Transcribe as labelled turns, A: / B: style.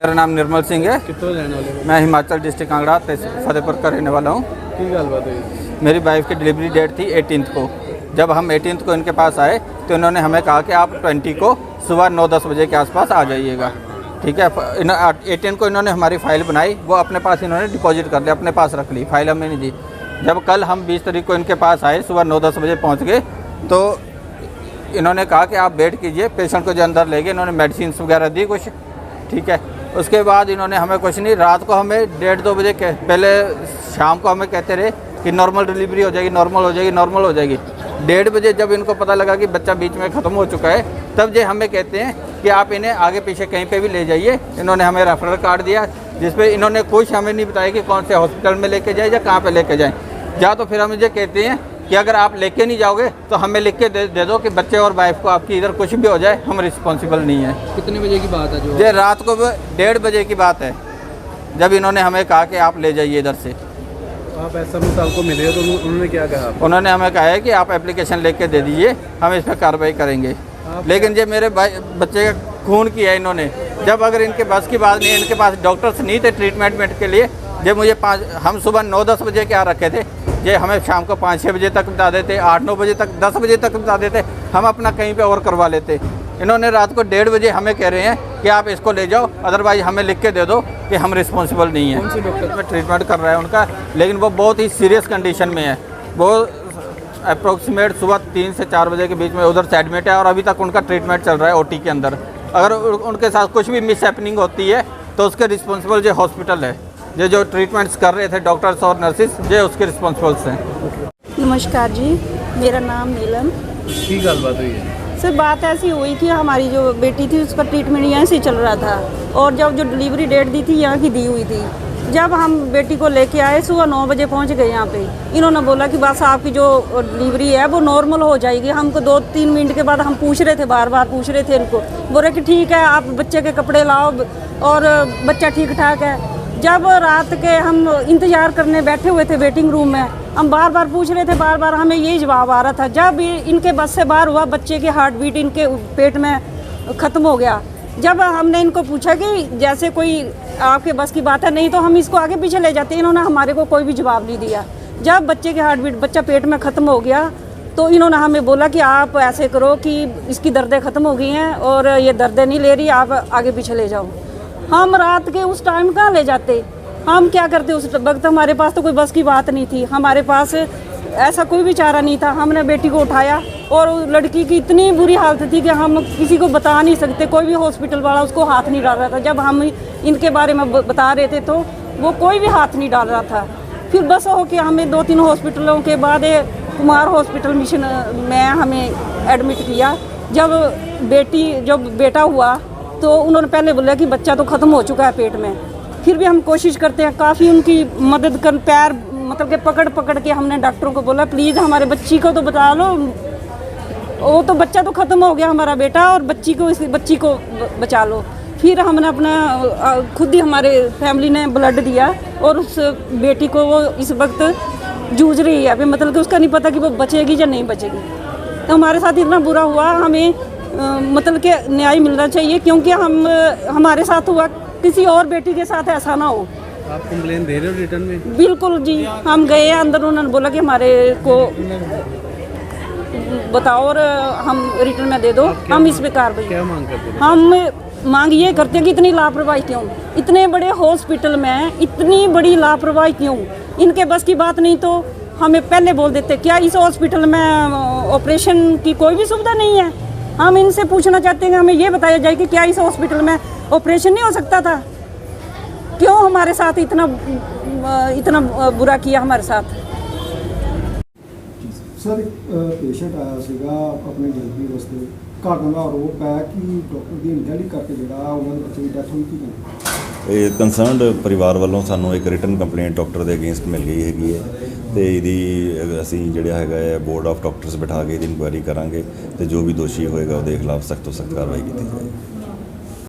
A: मेरा नाम निर्मल सिंह है।
B: कितों रहने वाले हो?
A: मैं हिमाचल डिस्ट्रिक्ट कांगड़ा फतेहपुर का रहने वाला हूँ।
B: की गलबात हुई?
A: मेरी वाइफ की डिलीवरी डेट थी 18 को। जब हम 18 को इनके पास आए तो इन्होंने हमें कहा कि आप 20 को सुबह 9-10 बजे के आसपास आ जाइएगा। ठीक है, 18 को इन्होंने हमारी फ़ाइल बनाई, वो अपने पास इन्होंने डिपॉजिट कर दिया, अपने पास रख ली, फ़ाइल हमें नहीं दी। जब कल हम 20 तारीख को इनके पास आए, सुबह 9-10 बजे पहुँच गए तो इन्होंने कहा कि आप वेट कीजिए। पेशेंट को जो अंदर ले गए, इन्होंने मेडिसिन वगैरह दी कुछ। ठीक है, उसके बाद इन्होंने हमें कुछ नहीं, रात को हमें 1:30-2 बजे पहले शाम को हमें कहते रहे कि नॉर्मल डिलीवरी हो जाएगी, नॉर्मल हो जाएगी, नॉर्मल हो जाएगी। 1:30 बजे जब इनको पता लगा कि बच्चा बीच में ख़त्म हो चुका है, तब ये हमें कहते हैं कि आप इन्हें आगे पीछे कहीं पे भी ले जाइए। इन्होंने हमें रेफरल कार्ड दिया, जिस पे इन्होंने कुछ हमें नहीं बताया कि कौन से हॉस्पिटल में लेके जाए या कहाँ पे लेके जाएँ। या तो फिर हम मुझे कहते हैं कि अगर आप लेके नहीं जाओगे तो हमें लिख के दे दो कि बच्चे और वाइफ को आपकी इधर कुछ भी हो जाए, हम रिस्पॉन्सिबल नहीं है।
B: कितने बजे की बात है जो?
A: ये रात को 1:30 बजे की बात है, जब इन्होंने हमें कहा कि आप ले जाइए इधर से।
B: आप ऐसा साहब को मिले हो तो उन्होंने क्या कहा?
A: उन्होंने हमें कहा है कि आप एप्लीकेशन लेके दे दीजिए, हम इस पर कार्रवाई करेंगे। लेकिन ये मेरे बच्चे का खून किया इन्होंने। जब अगर इनके बस की बात नहीं, इनके पास डॉक्टर्स नहीं थे ट्रीटमेंट के लिए। जब मुझे हम सुबह 9-10 बजे क्या रखे थे, ये हमें शाम को 5-6 बजे तक बता देते, 8-9 बजे तक, 10 बजे तक बता देते, हम अपना कहीं पे और करवा लेते। इन्होंने रात को 1:30 बजे हमें कह रहे हैं कि आप इसको ले जाओ, अदरवाइज हमें लिख के दे दो कि हम रिस्पॉन्सिबल नहीं हैं।
B: कौन सी डॉक्टर
A: में ट्रीटमेंट कर रहा है उनका, लेकिन वो बहुत ही सीरियस कंडीशन में है। वो अप्रोक्सीमेट सुबह 3 से 4 बजे के बीच में उधर से एडमिट है और अभी तक उनका ट्रीटमेंट चल रहा है ओटी के अंदर। अगर उनके साथ कुछ भी मिस हैपनिंग होती है तो उसके रिस्पॉन्सिबल जो हॉस्पिटल है, जो ट्रीटमेंट्स कर रहे थे डॉक्टर्स और नर्सिस, ये उसके रिस्पॉन्सिबल्स हैं।
C: नमस्कार जी, मेरा नाम नीलम।
B: की गलबात हुई है?
C: सर बात ऐसी हुई कि हमारी जो बेटी थी उसका ट्रीटमेंट यहाँ से चल रहा था और जब जो डिलीवरी डेट दी थी यहाँ की दी हुई थी। जब हम बेटी को लेके आए सुबह 9 बजे पहुँच गए यहाँ पे, इन्होंने बोला कि बस आपकी जो डिलीवरी है वो नॉर्मल हो जाएगी। हमको 2-3 मिनट के बाद हम पूछ रहे थे, बार बार पूछ रहे थे इनको, बोल रहे कि ठीक है आप बच्चे के कपड़े लाओ और बच्चा ठीक ठाक है। जब रात के हम इंतज़ार करने बैठे हुए थे वेटिंग रूम में, हम बार बार पूछ रहे थे, बार बार हमें यही जवाब आ रहा था। जब इनके बस से बाहर हुआ, बच्चे की हार्ट बीट इनके पेट में ख़त्म हो गया। जब हमने इनको पूछा कि जैसे कोई आपके बस की बात है, नहीं तो हम इसको आगे पीछे ले जाते, इन्होंने हमारे को कोई भी जवाब नहीं दिया। जब बच्चे की हार्ट बीट, बच्चा पेट में ख़त्म हो गया, तो इन्होंने हमें बोला कि आप ऐसे करो कि इसकी दर्दें ख़त्म हो गई हैं और ये दर्दें नहीं ले रही, आप आगे पीछे ले जाओ। हम रात के उस टाइम कहाँ ले जाते, हम क्या करते उस वक्त? हमारे पास तो कोई बस की बात नहीं थी, हमारे पास ऐसा कोई भी चारा नहीं था। हमने बेटी को उठाया और लड़की की इतनी बुरी हालत थी कि हम किसी को बता नहीं सकते, कोई भी हॉस्पिटल वाला उसको हाथ नहीं डाल रहा था। जब हम इनके बारे में बता रहे थे तो वो कोई भी हाथ नहीं डाल रहा था। फिर बस हो के हमें 2-3 हॉस्पिटलों के बाद कुमार हॉस्पिटल मिशन में हमें एडमिट किया। जब बेटा हुआ तो उन्होंने पहले बोला कि बच्चा तो ख़त्म हो चुका है पेट में। फिर भी हम कोशिश करते हैं, काफ़ी उनकी मदद कर, पैर मतलब कि पकड़ के हमने डॉक्टरों को बोला प्लीज़ हमारे बच्ची को तो बता लो, वो तो बच्चा तो ख़त्म हो गया हमारा बेटा, और बच्ची को बचा लो। फिर हमने अपना खुद ही हमारे फैमिली ने ब्लड दिया और उस बेटी को वो इस वक्त जूझ रही है अभी, मतलब कि उसका नहीं पता कि वो बचेगी या नहीं बचेगी। तो हमारे साथ इतना बुरा हुआ, हमें मतलब कि न्याय मिलना चाहिए, क्योंकि हमारे साथ हुआ, किसी और बेटी के साथ ऐसा ना हो।
B: आप कंप्लेन दे रहे हो रिटर्न में?
C: बिल्कुल जी, हम गए अंदर, उन्होंने बोला कि हमारे को बताओ और हम रिटर्न में दे दो, हम इस पे कार्रवाई।
B: क्या मांग करते हैं?
C: हम मांग ये करते हैं कि इतनी लापरवाही क्यों, इतने बड़े हॉस्पिटल में इतनी बड़ी लापरवाही क्यों? इनके बस की बात नहीं तो हमें पहले बोल देते। क्या इस हॉस्पिटल में ऑपरेशन की कोई भी सुविधा नहीं है? हम इनसे पूछना चाहते हैं, हमें ये बताया जाए कि क्या इस हॉस्पिटल में ऑपरेशन नहीं हो सकता था? क्यों हमारे साथ इतना बुरा किया हमारे साथ?
D: सर एक पेशेंट आया ਸੀਗਾ ਆਪਣੇ ਡਿਲੀਵਰੀ ਵਾਸਤੇ, ਘਰ ਦਾ ਆਰੋਪ ਹੈ ਕਿ ਡਾਕਟਰ ਦੀ ਅਣਗਹਿਲੀ ਕਰਕੇ ਜਿਹੜਾ ਉਹਨਾਂ ਦੇ ਬੱਚੇ ਦੀ ਡੈਥ ਹੋਈ। ਕੀ
E: ਇਹ ਕੰਸਰਨਡ ਪਰਿਵਾਰ ਵੱਲੋਂ ਸਾਨੂੰ ਇੱਕ ਰਿਟਨ ਕੰਪਲੇਂਟ ਡਾਕਟਰ ਦੇ ਅਗੇਂਸਟ ਮਿਲ ਗਈ ਹੈਗੀ ਹੈ ਤੇ ਇਹਦੀ ਅਸੀਂ ਜਿਹੜਾ ਹੈਗਾ ਹੈ ਬੋਰਡ ਆਫ ਡਾਕਟਰਸ ਬਿਠਾ ਕੇ ਇਹਦੀ ਇਨਕੁਆਇਰੀ ਕਰਾਂਗੇ ਤੇ ਜੋ ਵੀ ਦੋਸ਼ੀ ਹੋਏਗਾ ਉਹਦੇ ਖਿਲਾਫ ਸਖਤ ਤੋਂ ਸਖਤ ਕਾਰਵਾਈ ਕੀਤੀ ਜਾਏਗੀ।